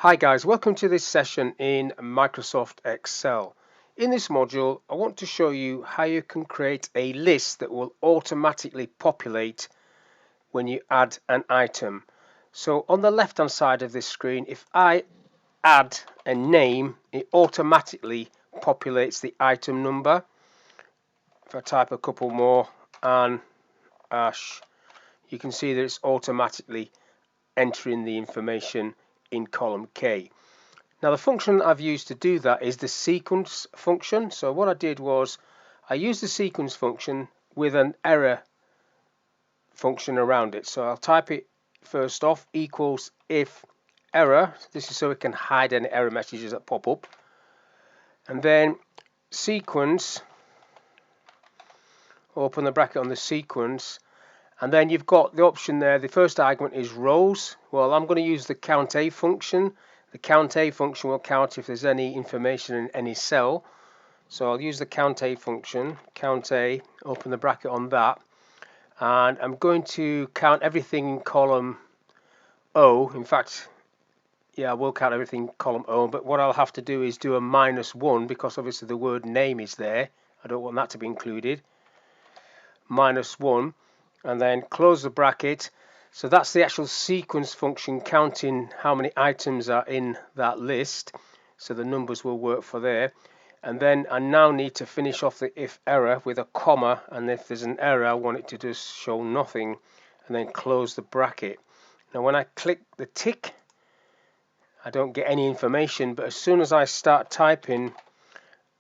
Hi guys, welcome to this session in Microsoft Excel. In this module, I want to show you how you can create a list that will automatically populate when you add an item. So on the left hand side of this screen, if I add a name, it automatically populates the item number. If I type a couple more and Ash, you can see that it's automatically entering the information in column K. Now the function I've used to do that is the sequence function. So what I did was I used the sequence function with an error function around it. So I'll type it first off, equals if error. This is so it can hide any error messages that pop up. And then sequence, open the bracket on the sequence. And then you've got the option there. The first argument is rows. Well, I'm going to use the COUNTA function. The COUNTA function will count if there's any information in any cell. So I'll use the COUNTA function. COUNTA, open the bracket on that. And I'm going to count everything in column O. In fact, yeah, I will count everything in column O. But what I'll have to do is do a -1 because obviously the word name is there. I don't want that to be included. -1. And then close the bracket. So that's the actual sequence function counting how many items are in that list. So the numbers will work for there. And then I now need to finish off the if error with a comma, and if there's an error I want it to just show nothing, and then close the bracket. Now when I click the tick, I don't get any information, but as soon as I start typing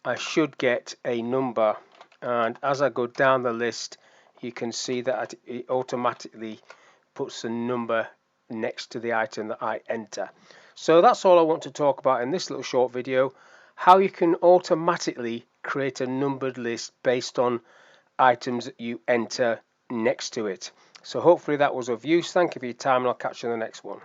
I should get a number, and as I go down the list you can see that it automatically puts a number next to the item that I enter. So that's all I want to talk about in this little short video, how you can automatically create a numbered list based on items that you enter next to it. So hopefully that was of use. Thank you for your time, and I'll catch you in the next one.